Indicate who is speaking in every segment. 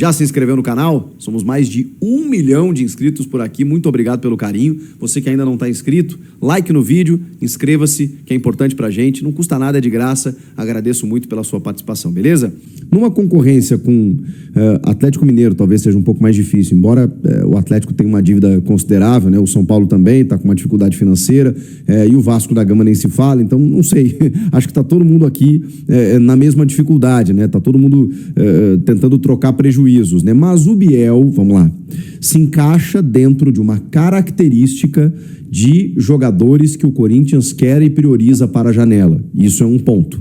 Speaker 1: Já se inscreveu no canal? Somos mais de 1 milhão de inscritos por aqui. Muito obrigado pelo carinho. Você que ainda não está inscrito, like no vídeo, inscreva-se, que é importante pra gente. Não custa nada, é de graça. Agradeço muito pela sua participação, beleza? Numa concorrência com Atlético Mineiro, talvez seja um pouco mais difícil, embora o Atlético tenha uma dívida considerável, né? O São Paulo também está com uma dificuldade financeira, e o Vasco da Gama nem se fala, então não sei. Acho que está todo mundo aqui na mesma dificuldade, né? Está todo mundo tentando trocar prejuízos, né? Mas o Biel, vamos lá, se encaixa dentro de uma característica de jogadores que o Corinthians quer e prioriza para a janela. Isso é um ponto.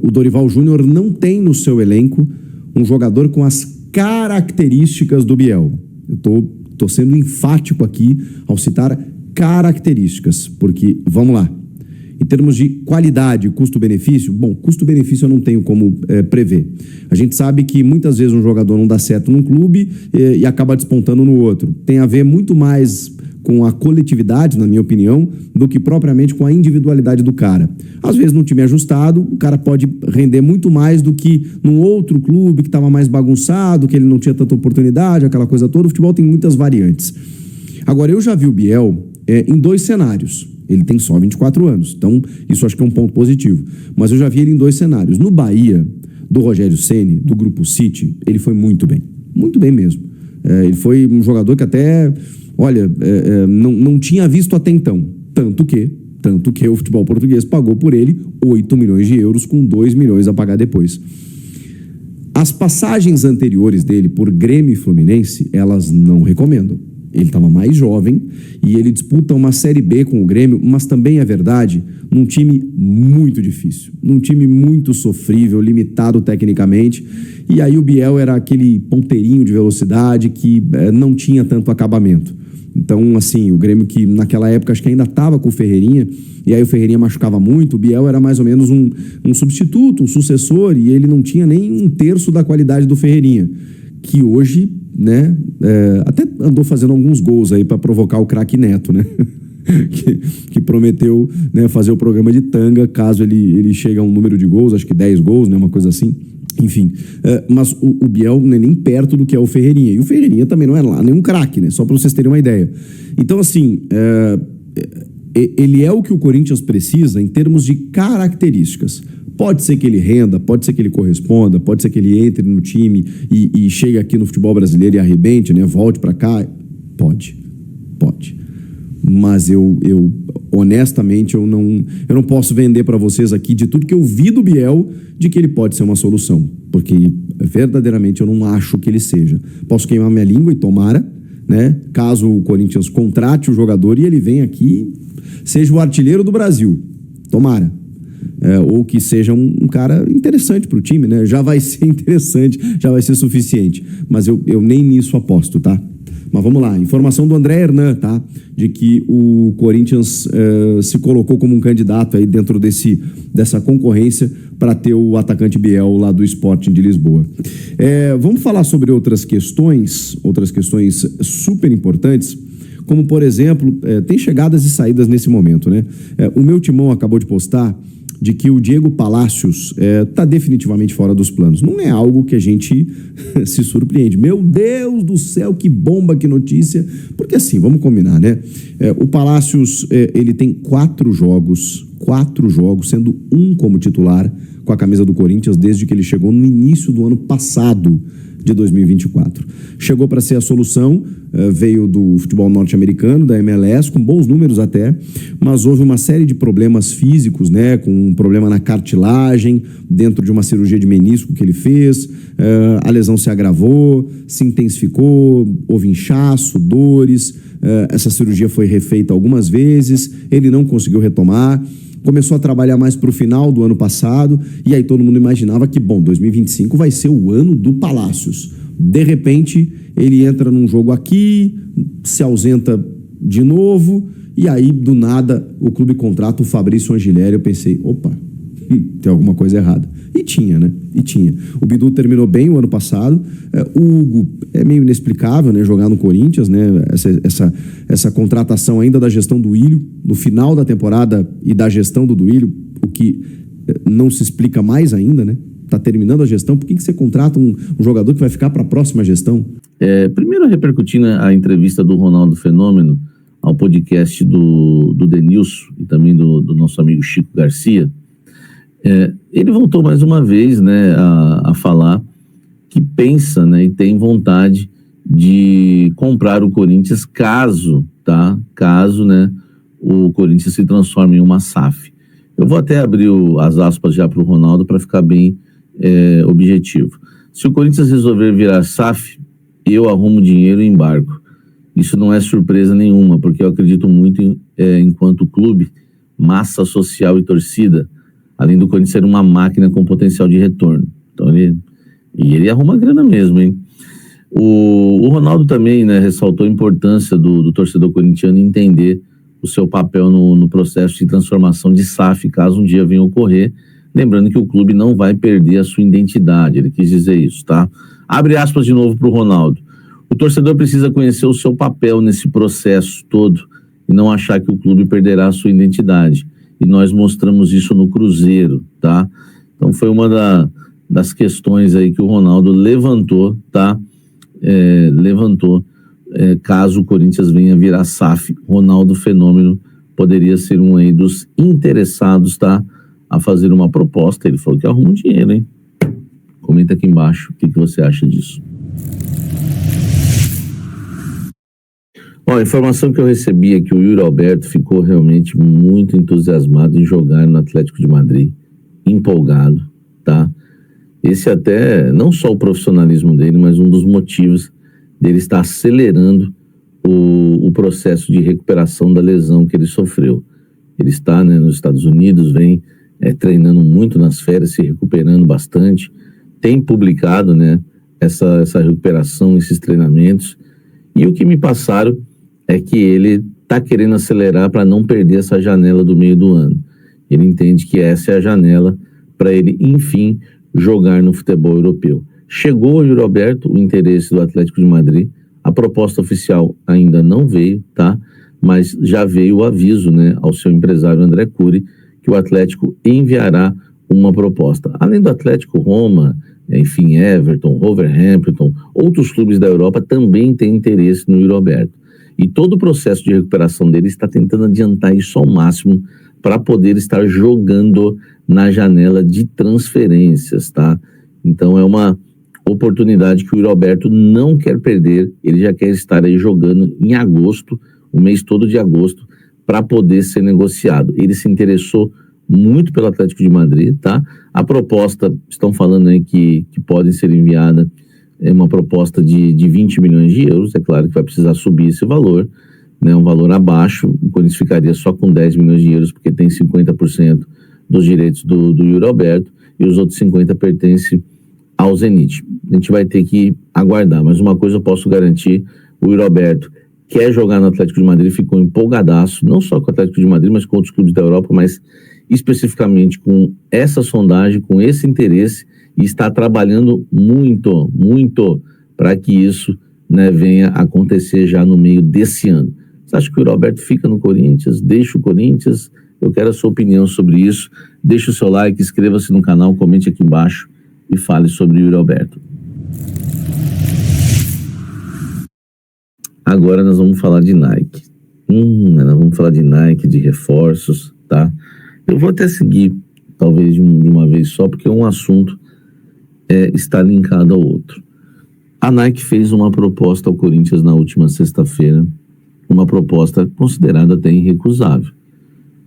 Speaker 1: O Dorival Júnior não tem no seu elenco um jogador com as características do Biel. Eu tô sendo enfático aqui ao citar características, porque, vamos lá, em termos de qualidade, custo-benefício, bom, custo-benefício eu não tenho como prever. A gente sabe que muitas vezes um jogador não dá certo num clube e acaba despontando no outro. Tem a ver muito mais com a coletividade, na minha opinião, do que propriamente com a individualidade do cara. Às vezes, num time ajustado, o cara pode render muito mais do que num outro clube que estava mais bagunçado, que ele não tinha tanta oportunidade, aquela coisa toda. O futebol tem muitas variantes. Agora, eu já vi o Biel em 2 cenários. Ele tem só 24 anos, então isso acho que é um ponto positivo. Mas eu já vi ele em 2 cenários. No Bahia, do Rogério Ceni, do Grupo City, ele foi muito bem mesmo. Ele foi um jogador que até, olha, não tinha visto até então. Tanto que o futebol português pagou por ele 8 milhões de euros com 2 milhões a pagar depois. As passagens anteriores dele por Grêmio e Fluminense, elas não recomendam. Ele estava mais jovem e ele disputa uma Série B com o Grêmio, mas também é verdade, num time muito difícil, num time muito sofrível, limitado tecnicamente. E aí o Biel era aquele ponteirinho de velocidade que não tinha tanto acabamento. Então, assim, o Grêmio que naquela época acho que ainda estava com o Ferreirinha, e aí o Ferreirinha machucava muito, o Biel era mais ou menos um substituto, um sucessor, e ele não tinha nem 1/3 da qualidade do Ferreirinha, que hoje, né, até andou fazendo alguns gols aí para provocar o craque Neto, né? que prometeu, né, fazer o programa de tanga caso ele chegue a um número de gols, acho que 10 gols, né, uma coisa assim. Enfim, mas o Biel não é nem perto do que é o Ferreirinha. E o Ferreirinha também não é lá nenhum craque, né? Só para vocês terem uma ideia. Então, assim, ele é o que o Corinthians precisa em termos de características. Pode ser que ele renda, pode ser que ele corresponda, pode ser que ele entre no time e chegue aqui no futebol brasileiro e arrebente, né? Volte para cá. Pode. Mas eu honestamente, eu não posso vender para vocês aqui de tudo que eu vi do Biel de que ele pode ser uma solução. Porque verdadeiramente eu não acho que ele seja. Posso queimar minha língua e tomara, né? Caso o Corinthians contrate o jogador e ele venha aqui, seja o artilheiro do Brasil. Tomara. Ou que seja um cara interessante para o time, né? Já vai ser interessante, já vai ser suficiente. Mas eu nem nisso aposto, tá? Mas vamos lá, informação do André Hernan, tá? De que o Corinthians se colocou como um candidato aí dentro dessa concorrência para ter o atacante Biel lá do Sporting de Lisboa. Vamos falar sobre outras questões super importantes, como, por exemplo, tem chegadas e saídas nesse momento, né? O meu timão acabou de postar de que o Diego Palacios está definitivamente fora dos planos. Não é algo que a gente se surpreende. Meu Deus do céu, que bomba, que notícia. Porque assim, vamos combinar, né? O Palacios, ele tem 4 jogos, sendo um como titular com a camisa do Corinthians desde que ele chegou no início do ano passado, de 2024. Chegou para ser a solução, veio do futebol norte-americano, da MLS, com bons números até, mas houve uma série de problemas físicos, né, com um problema na cartilagem, dentro de uma cirurgia de menisco que ele fez, a lesão se agravou, se intensificou, houve inchaço, dores, essa cirurgia foi refeita algumas vezes, ele não conseguiu retomar, começou a trabalhar mais para o final do ano passado, e aí todo mundo imaginava que, 2025 vai ser o ano do Palacios. De repente, ele entra num jogo aqui, se ausenta de novo, e aí, do nada, o clube contrata o Fabrício Angileri. Eu pensei, opa, tem alguma coisa errada. E tinha, né? O Bidu terminou bem o ano passado. O Hugo é meio inexplicável, né? Jogar no Corinthians, né? Essa contratação ainda da gestão do Duílio, no final da temporada e da gestão do Duílio, o que não se explica mais ainda, né? está terminando a gestão, por que você contrata um jogador que vai ficar para a próxima gestão?
Speaker 2: Primeiro, repercutindo a entrevista do Ronaldo Fenômeno ao podcast do Denilson e também do nosso amigo Chico Garcia, ele voltou mais uma vez, né, a falar que pensa, né, e tem vontade de comprar o Corinthians caso, né, o Corinthians se transforme em uma SAF. Eu vou até abrir as aspas já para o Ronaldo para ficar bem objetivo. Se o Corinthians resolver virar SAF, eu arrumo dinheiro e embarco. Isso não é surpresa nenhuma, porque eu acredito muito enquanto clube, massa social e torcida, além do Corinthians ser uma máquina com potencial de retorno. Então ele arruma grana mesmo, hein? O Ronaldo também, né, ressaltou a importância do torcedor corintiano entender o seu papel no processo de transformação de SAF, caso um dia venha ocorrer, lembrando que o clube não vai perder a sua identidade, ele quis dizer isso, tá? Abre aspas de novo para o Ronaldo. O torcedor precisa conhecer o seu papel nesse processo todo e não achar que o clube perderá a sua identidade. E nós mostramos isso no Cruzeiro, tá? Então foi uma das questões aí que o Ronaldo levantou, tá? Caso o Corinthians venha virar SAF, Ronaldo Fenômeno poderia ser um aí dos interessados, tá? A fazer uma proposta. Ele falou que arruma um dinheiro, hein? Comenta aqui embaixo o que você acha disso. A informação que eu recebi é que o Yuri Alberto ficou realmente muito entusiasmado em jogar no Atlético de Madrid, empolgado, tá? Esse até, não só o profissionalismo dele, mas um dos motivos dele estar acelerando o processo de recuperação da lesão que ele sofreu. Ele está, né, nos Estados Unidos, vem treinando muito nas férias, se recuperando bastante, tem publicado, né, essa recuperação, esses treinamentos, e o que me passaram é que ele está querendo acelerar para não perder essa janela do meio do ano. Ele entende que essa é a janela para ele, enfim, jogar no futebol europeu. Chegou o Yuri Alberto, o interesse do Atlético de Madrid, a proposta oficial ainda não veio, tá? Mas já veio o aviso, né, ao seu empresário André Cury, que o Atlético enviará uma proposta. Além do Atlético, Roma, enfim, Everton, Wolverhampton, outros clubes da Europa também têm interesse no Yuri Alberto. E todo o processo de recuperação dele está tentando adiantar isso ao máximo para poder estar jogando na janela de transferências, tá? Então é uma oportunidade que o Yuri Alberto não quer perder, ele já quer estar aí jogando em agosto, o mês todo de agosto, para poder ser negociado. Ele se interessou muito pelo Atlético de Madrid, tá? A proposta, estão falando aí que pode ser enviada, uma proposta de 20 milhões de euros, é claro que vai precisar subir esse valor, né, um valor abaixo, o Corinthians ficaria só com 10 milhões de euros, porque tem 50% dos direitos do Yuri Alberto, e os outros 50% pertencem ao Zenit. A gente vai ter que aguardar, mas uma coisa eu posso garantir, o Yuri Alberto quer jogar no Atlético de Madrid, ficou empolgadaço, não só com o Atlético de Madrid, mas com outros clubes da Europa, mas especificamente com essa sondagem, com esse interesse, e está trabalhando muito, muito para que isso, né, venha acontecer já no meio desse ano. Você acha que o Yuri Alberto fica no Corinthians? Deixa o Corinthians? Eu quero a sua opinião sobre isso. Deixe o seu like, inscreva-se no canal, comente aqui embaixo e fale sobre o Yuri Alberto. Agora nós vamos falar de Nike. Nós vamos falar de Nike, de reforços, tá? Eu vou até seguir, talvez de uma vez só, porque um assunto está linkado ao outro. A Nike fez uma proposta ao Corinthians na última sexta-feira, uma proposta considerada até irrecusável,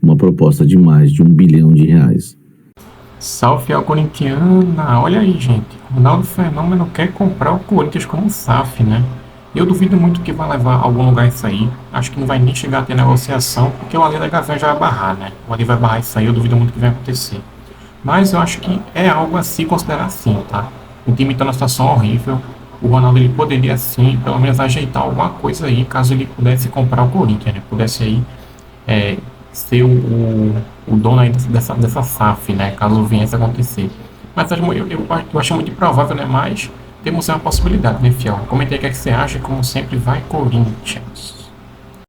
Speaker 2: uma proposta de mais de R$1 bilhão.
Speaker 3: Salve ao corintiana, olha aí, gente, Ronaldo Fenômeno quer comprar o Corinthians como SAF, né? Eu duvido muito que vai levar a algum lugar isso aí, acho que não vai nem chegar a ter negociação, porque o Ali da Gaveta já vai barrar, né? O Ali vai barrar isso aí, eu duvido muito que vai acontecer. Mas eu acho que é algo a se considerar assim, tá? O time está numa situação horrível, o Ronaldo ele poderia sim, pelo menos ajeitar alguma coisa aí, caso ele pudesse comprar o Corinthians, né? Pudesse aí ser o dono aí dessa SAF, né? Caso viesse a acontecer. Mas eu acho muito improvável, né? Mas temos uma possibilidade, né, fiel? Comenta aí o que você acha, como sempre, vai Corinthians!